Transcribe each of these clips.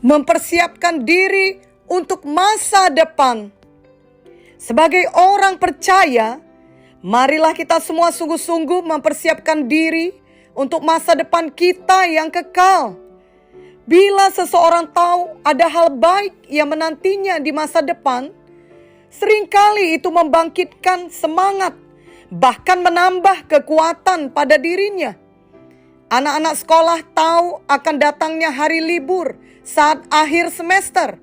Mempersiapkan diri untuk masa depan. Sebagai orang percaya, marilah kita semua sungguh-sungguh mempersiapkan diri untuk masa depan kita yang kekal. Bila seseorang tahu ada hal baik yang menantinya di masa depan, seringkali itu membangkitkan semangat, bahkan menambah kekuatan pada dirinya. Anak-anak sekolah tahu akan datangnya hari libur saat akhir semester.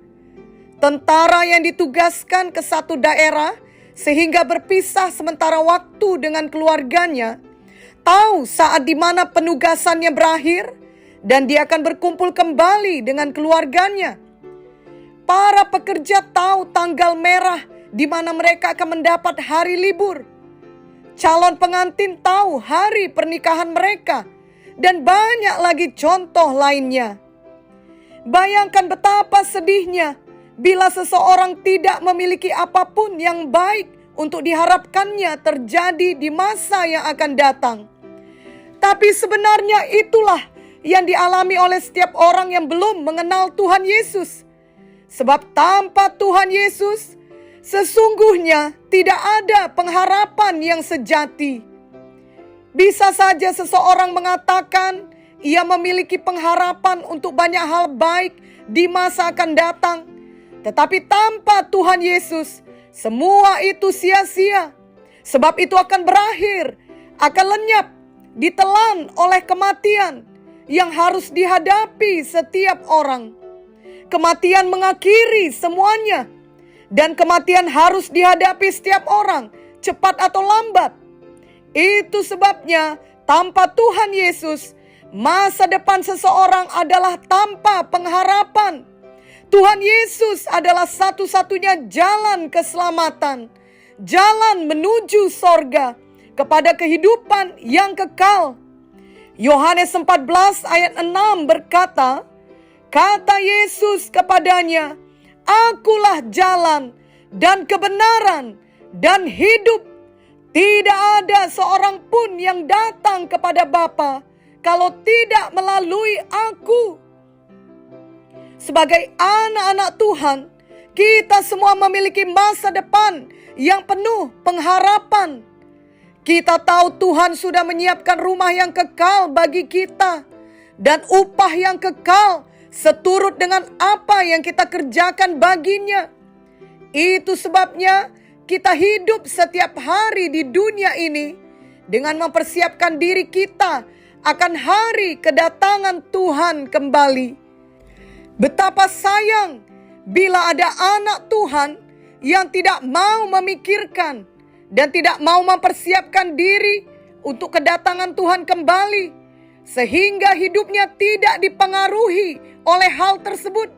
Tentara yang ditugaskan ke satu daerah sehingga berpisah sementara waktu dengan keluarganya, tahu saat di mana penugasannya berakhir dan dia akan berkumpul kembali dengan keluarganya. Para pekerja tahu tanggal merah di mana mereka akan mendapat hari libur. Calon pengantin tahu hari pernikahan mereka, dan banyak lagi contoh lainnya. Bayangkan betapa sedihnya bila seseorang tidak memiliki apapun yang baik untuk diharapkannya terjadi di masa yang akan datang. Tapi sebenarnya itulah yang dialami oleh setiap orang yang belum mengenal Tuhan Yesus. Sebab tanpa Tuhan Yesus, sesungguhnya tidak ada pengharapan yang sejati. Bisa saja seseorang mengatakan ia memiliki pengharapan untuk banyak hal baik di masa akan datang. Tetapi tanpa Tuhan Yesus, semua itu sia-sia. Sebab itu akan berakhir, akan lenyap, ditelan oleh kematian yang harus dihadapi setiap orang. Kematian mengakhiri semuanya, dan kematian harus dihadapi setiap orang, cepat atau lambat. Itu sebabnya tanpa Tuhan Yesus, masa depan seseorang adalah tanpa pengharapan. Tuhan Yesus adalah satu-satunya jalan keselamatan, jalan menuju sorga, kepada kehidupan yang kekal. Yohanes 14 ayat 6 berkata, kata Yesus kepadanya, "Akulah jalan dan kebenaran dan hidup. Tidak ada seorang pun yang datang kepada Bapa kalau tidak melalui aku." Sebagai anak-anak Tuhan, kita semua memiliki masa depan yang penuh pengharapan. Kita tahu Tuhan sudah menyiapkan rumah yang kekal bagi kita dan upah yang kekal seturut dengan apa yang kita kerjakan baginya. Itu sebabnya kita hidup setiap hari di dunia ini dengan mempersiapkan diri kita akan hari kedatangan Tuhan kembali. Betapa sayang bila ada anak Tuhan yang tidak mau memikirkan dan tidak mau mempersiapkan diri untuk kedatangan Tuhan kembali, sehingga hidupnya tidak dipengaruhi oleh hal tersebut.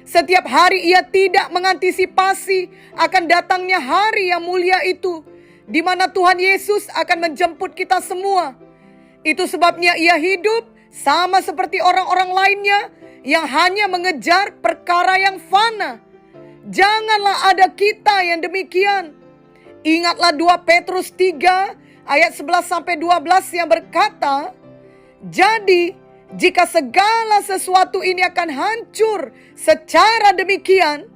Setiap hari ia tidak mengantisipasi akan datangnya hari yang mulia itu, di mana Tuhan Yesus akan menjemput kita semua. Itu sebabnya ia hidup sama seperti orang-orang lainnya yang hanya mengejar perkara yang fana. Janganlah ada kita yang demikian. Ingatlah 2 Petrus 3 ayat 11-12 yang berkata, "Jadi jika segala sesuatu ini akan hancur secara demikian,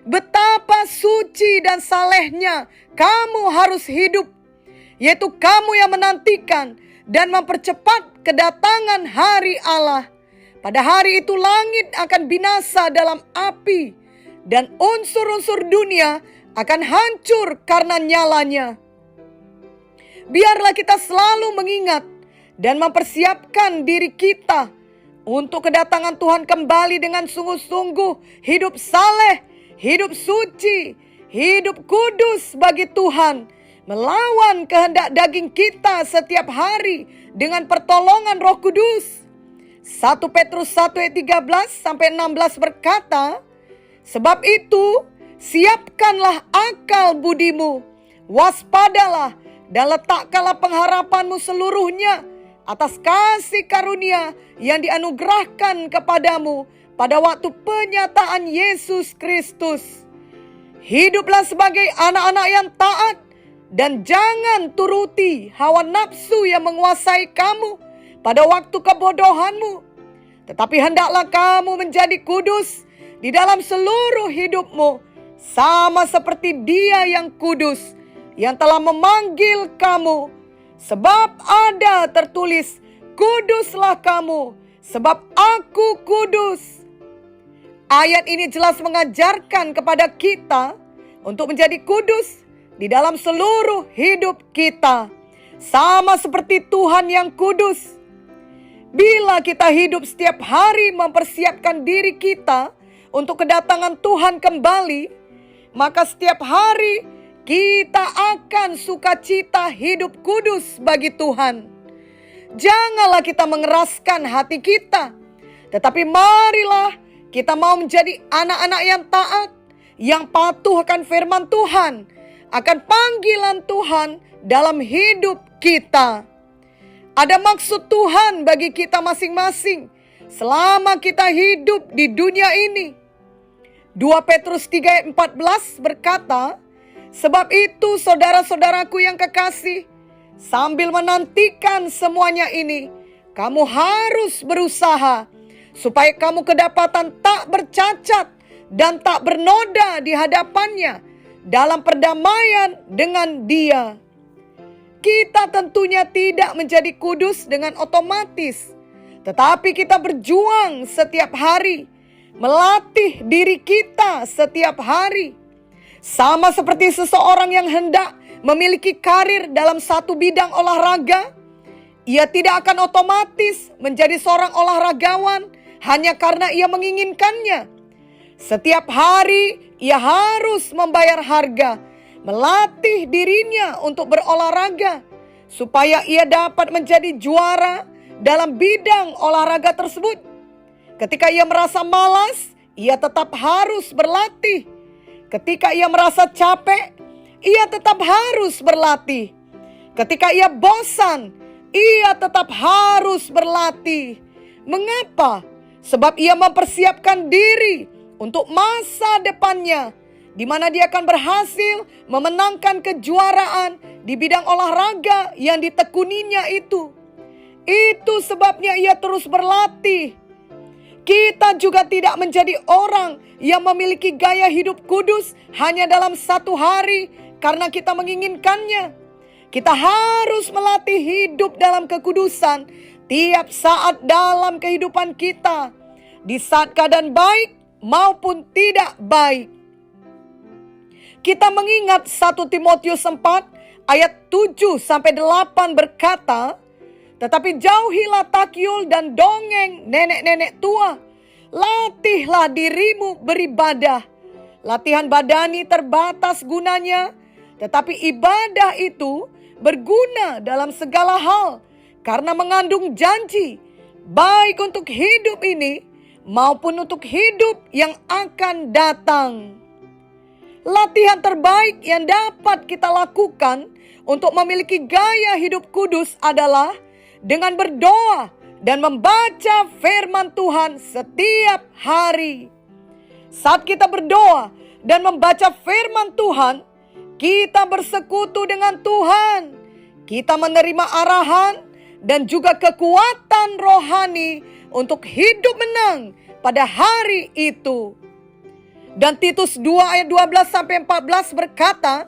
betapa suci dan salehnya kamu harus hidup, yaitu kamu yang menantikan dan mempercepat kedatangan hari Allah. Pada hari itu langit akan binasa dalam api, dan unsur-unsur dunia akan hancur karena nyalanya." Biarlah kita selalu mengingat dan mempersiapkan diri kita untuk kedatangan Tuhan kembali dengan sungguh-sungguh hidup saleh, hidup suci, hidup kudus bagi Tuhan, melawan kehendak daging kita setiap hari dengan pertolongan Roh Kudus. 1 Petrus 1 ayat 13-16 berkata, "Sebab itu siapkanlah akal budimu, waspadalah dan letakkanlah pengharapanmu seluruhnya atas kasih karunia yang dianugerahkan kepadamu pada waktu penyataan Yesus Kristus. Hiduplah sebagai anak-anak yang taat dan jangan turuti hawa nafsu yang menguasai kamu pada waktu kebodohanmu. Tetapi hendaklah kamu menjadi kudus di dalam seluruh hidupmu, sama seperti Dia yang kudus, yang telah memanggil kamu. Sebab ada tertulis, kuduslah kamu, sebab aku kudus. Ayat ini jelas mengajarkan kepada kita untuk menjadi kudus di dalam seluruh hidup kita, sama seperti Tuhan yang kudus. Bila kita hidup setiap hari mempersiapkan diri kita untuk kedatangan Tuhan kembali, maka setiap hari kita akan sukacita hidup kudus bagi Tuhan. Janganlah kita mengeraskan hati kita, tetapi marilah kita mau menjadi anak-anak yang taat, yang patuh akan firman Tuhan, akan panggilan Tuhan dalam hidup kita. Ada maksud Tuhan bagi kita masing-masing selama kita hidup di dunia ini. 2 Petrus 3:14 berkata, sebab itu saudara-saudaraku yang kekasih, sambil menantikan semuanya ini, kamu harus berusaha supaya kamu kedapatan tak bercacat dan tak bernoda di hadapannya dalam perdamaian dengan Dia. Kita tentunya tidak menjadi kudus dengan otomatis, tetapi kita berjuang setiap hari, melatih diri kita setiap hari. Sama seperti seseorang yang hendak memiliki karir dalam satu bidang olahraga, ia tidak akan otomatis menjadi seorang olahragawan hanya karena ia menginginkannya. Setiap hari ia harus membayar harga, melatih dirinya untuk berolahraga, supaya ia dapat menjadi juara dalam bidang olahraga tersebut. Ketika ia merasa malas, ia tetap harus berlatih. Ketika ia merasa capek, ia tetap harus berlatih. Ketika ia bosan, ia tetap harus berlatih. Mengapa? Sebab ia mempersiapkan diri untuk masa depannya, di mana dia akan berhasil memenangkan kejuaraan di bidang olahraga yang ditekuninya itu. Itu sebabnya ia terus berlatih. Kita juga tidak menjadi orang yang memiliki gaya hidup kudus hanya dalam satu hari karena kita menginginkannya. Kita harus melatih hidup dalam kekudusan tiap saat dalam kehidupan kita, di saat keadaan baik maupun tidak baik. Kita mengingat 1 Timotius 4 ayat 7-8 berkata, tetapi jauhilah takyul dan dongeng nenek-nenek tua. Latihlah dirimu beribadah. Latihan badani terbatas gunanya, tetapi ibadah itu berguna dalam segala hal karena mengandung janji, baik untuk hidup ini maupun untuk hidup yang akan datang. Latihan terbaik yang dapat kita lakukan untuk memiliki gaya hidup kudus adalah dengan berdoa dan membaca firman Tuhan setiap hari. Saat kita berdoa dan membaca firman Tuhan, kita bersekutu dengan Tuhan. Kita menerima arahan dan juga kekuatan rohani untuk hidup menang pada hari itu. Dan Titus 2 ayat 12-14 berkata,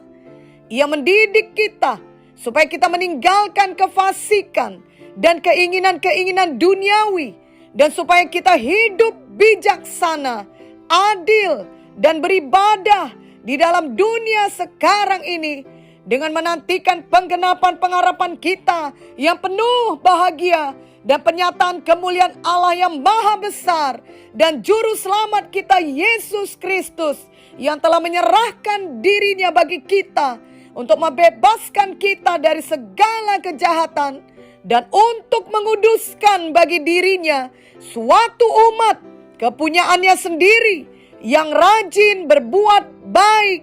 ia mendidik kita supaya kita meninggalkan kefasikan dan keinginan-keinginan duniawi, dan supaya kita hidup bijaksana, adil, dan beribadah di dalam dunia sekarang ini dengan menantikan penggenapan pengharapan kita yang penuh bahagia dan penyataan kemuliaan Allah yang maha besar dan juru selamat kita Yesus Kristus yang telah menyerahkan dirinya bagi kita untuk membebaskan kita dari segala kejahatan dan untuk menguduskan bagi dirinya suatu umat kepunyaannya sendiri yang rajin berbuat baik.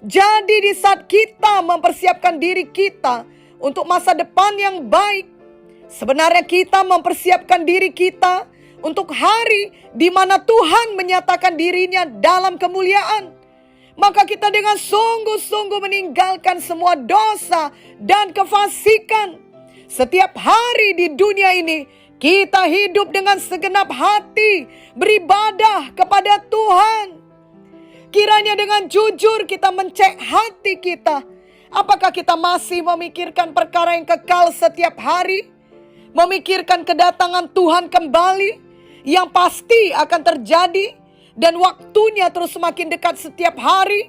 Jadi di saat kita mempersiapkan diri kita untuk masa depan yang baik, sebenarnya kita mempersiapkan diri kita untuk hari di mana Tuhan menyatakan dirinya dalam kemuliaan. maka kita dengan sungguh-sungguh meninggalkan semua dosa dan kefasikan. Setiap hari di dunia ini, kita hidup dengan segenap hati, beribadah kepada Tuhan. Kiranya dengan jujur kita mencek hati kita. Apakah kita masih memikirkan perkara yang kekal setiap hari? Memikirkan kedatangan Tuhan kembali yang pasti akan terjadi dan waktunya terus semakin dekat setiap hari?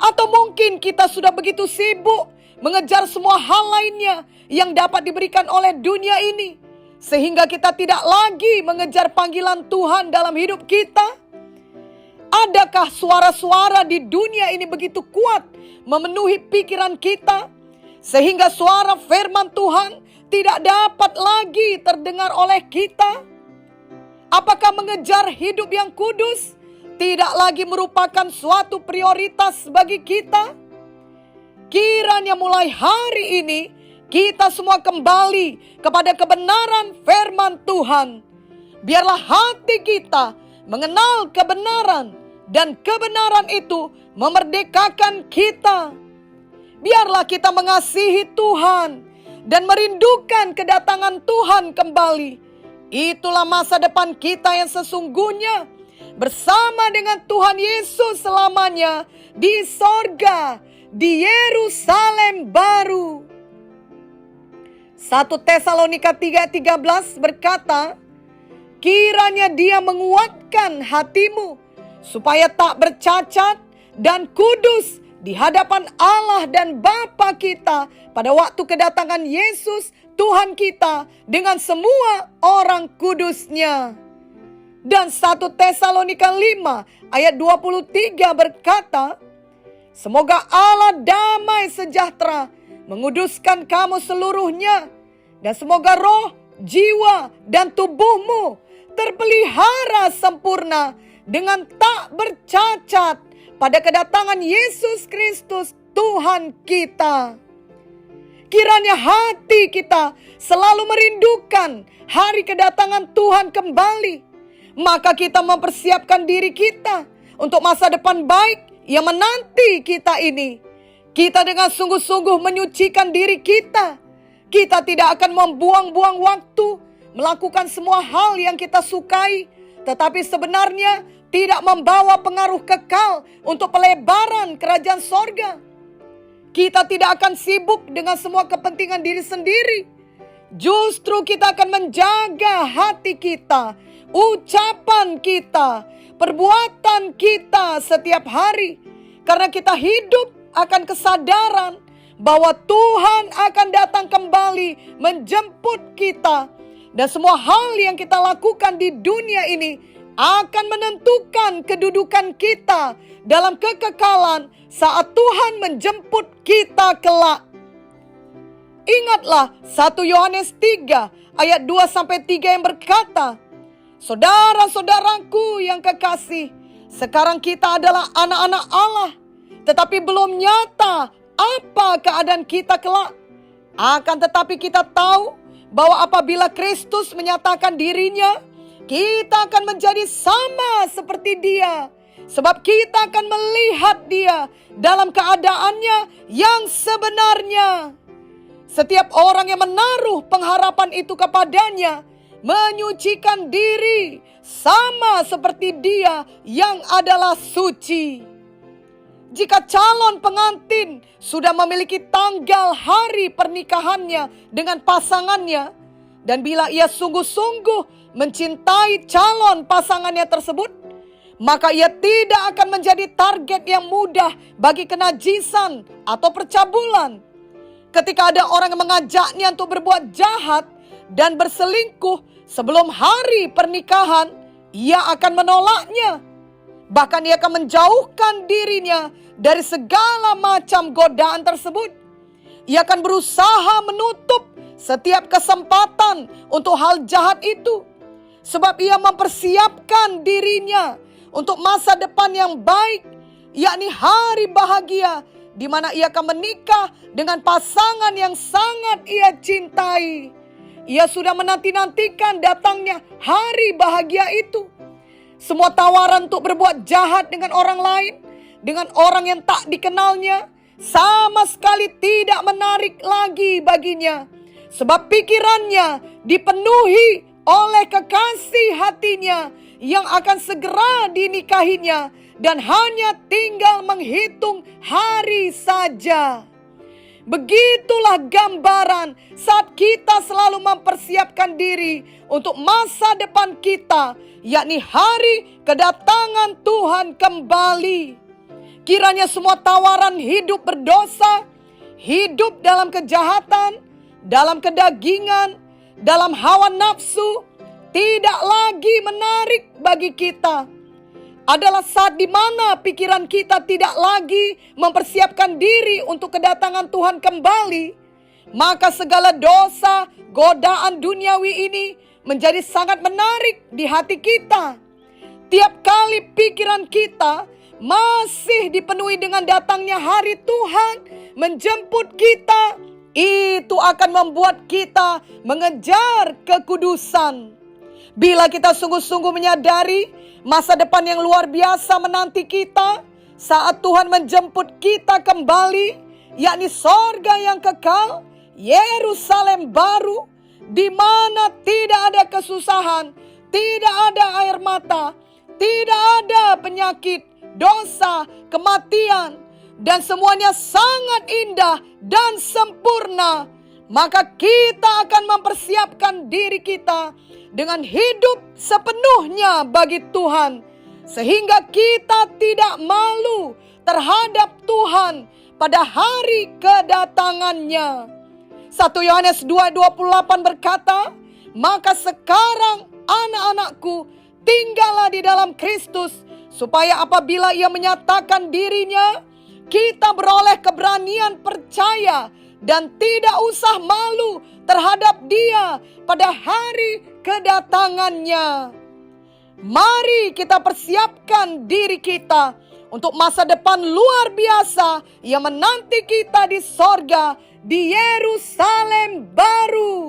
Atau mungkin kita sudah begitu sibuk mengejar semua hal lainnya yang dapat diberikan oleh dunia ini, sehingga kita tidak lagi mengejar panggilan Tuhan dalam hidup kita? Adakah suara-suara di dunia ini begitu kuat memenuhi pikiran kita, sehingga suara firman Tuhan tidak dapat lagi terdengar oleh kita? Apakah mengejar hidup yang kudus tidak lagi merupakan suatu prioritas bagi kita? Kiranya mulai hari ini kita semua kembali kepada kebenaran firman Tuhan. Biarlah hati kita mengenal kebenaran dan kebenaran itu memerdekakan kita. Biarlah kita mengasihi Tuhan dan merindukan kedatangan Tuhan kembali. Itulah masa depan kita yang sesungguhnya bersama dengan Tuhan Yesus selamanya di sorga, di Yerusalem baru. 1 Tesalonika 3:13 berkata, kiranya Dia menguatkan hatimu supaya tak bercacat dan kudus di hadapan Allah dan Bapa kita pada waktu kedatangan Yesus Tuhan kita dengan semua orang kudusnya. Dan 1 Tesalonika 5 ayat 23 berkata, semoga Allah damai sejahtera menguduskan kamu seluruhnya, dan semoga roh, jiwa, dan tubuhmu terpelihara sempurna dengan tak bercacat pada kedatangan Yesus Kristus Tuhan kita. Kiranya hati kita selalu merindukan hari kedatangan Tuhan kembali. Maka kita mempersiapkan diri kita untuk masa depan baik yang menanti kita ini. Kita dengan sungguh-sungguh menyucikan diri kita. Kita tidak akan membuang-buang waktu melakukan semua hal yang kita sukai, tetapi sebenarnya tidak membawa pengaruh kekal untuk pelebaran kerajaan sorga. Kita tidak akan sibuk dengan semua kepentingan diri sendiri. Justru kita akan menjaga hati kita, ucapan kita, perbuatan kita setiap hari. Karena kita hidup akan kesadaran bahwa Tuhan akan datang kembali menjemput kita. Dan semua hal yang kita lakukan di dunia ini akan menentukan kedudukan kita dalam kekekalan saat Tuhan menjemput kita kelak. Ingatlah 1 Yohanes 3 ayat 2-3 yang berkata, saudara-saudaraku yang kekasih, sekarang kita adalah anak-anak Allah, tetapi belum nyata apa keadaan kita kelak. Akan tetapi kita tahu bahwa apabila Kristus menyatakan dirinya, kita akan menjadi sama seperti Dia, sebab kita akan melihat Dia dalam keadaannya yang sebenarnya. Setiap orang yang menaruh pengharapan itu kepadanya menyucikan diri sama seperti Dia yang adalah suci. Jika calon pengantin sudah memiliki tanggal hari pernikahannya dengan pasangannya, dan bila ia sungguh-sungguh mencintai calon pasangannya tersebut, maka ia tidak akan menjadi target yang mudah bagi kenajisan atau percabulan. Ketika ada orang yang mengajaknya untuk berbuat jahat dan berselingkuh sebelum hari pernikahan, ia akan menolaknya. Bahkan ia akan menjauhkan dirinya dari segala macam godaan tersebut. Ia akan berusaha menutup setiap kesempatan untuk hal jahat itu. Sebab ia mempersiapkan dirinya untuk masa depan yang baik, yakni hari bahagia, di mana ia akan menikah dengan pasangan yang sangat ia cintai. Ia sudah menanti-nantikan datangnya hari bahagia itu. Semua tawaran untuk berbuat jahat dengan orang lain dengan orang yang tak dikenalnya sama sekali tidak menarik lagi baginya. Sebab pikirannya dipenuhi oleh kekasih hatinya yang akan segera dinikahinya dan hanya tinggal menghitung hari saja. Begitulah gambaran saat kita selalu mempersiapkan diri untuk masa depan kita, yakni hari kedatangan Tuhan kembali. Kiranya semua tawaran hidup berdosa, hidup dalam kejahatan, dalam kedagingan, dalam hawa nafsu, tidak lagi menarik bagi kita. Adalah saat di mana pikiran kita tidak lagi mempersiapkan diri untuk kedatangan Tuhan kembali, maka segala dosa, godaan duniawi ini menjadi sangat menarik di hati kita. Tiap kali pikiran kita masih dipenuhi dengan datangnya hari Tuhan menjemput kita, itu akan membuat kita mengejar kekudusan. Bila kita sungguh-sungguh menyadari masa depan yang luar biasa menanti kita saat Tuhan menjemput kita kembali, yakni sorga yang kekal, Yerusalem baru, di mana tidak ada kesusahan, tidak ada air mata, tidak ada penyakit, dosa, kematian, dan semuanya sangat indah dan sempurna. Maka kita akan mempersiapkan diri kita dengan hidup sepenuhnya bagi Tuhan, sehingga kita tidak malu terhadap Tuhan pada hari kedatangannya. 1 Yohanes 2:28 berkata, "Maka sekarang anak-anakku, tinggallah di dalam Kristus, supaya apabila Ia menyatakan dirinya, kita beroleh keberanian percaya dan tidak usah malu terhadap Dia pada hari kedatangannya." Mari kita persiapkan diri kita untuk masa depan luar biasa yang menanti kita di sorga, di Yerusalem baru.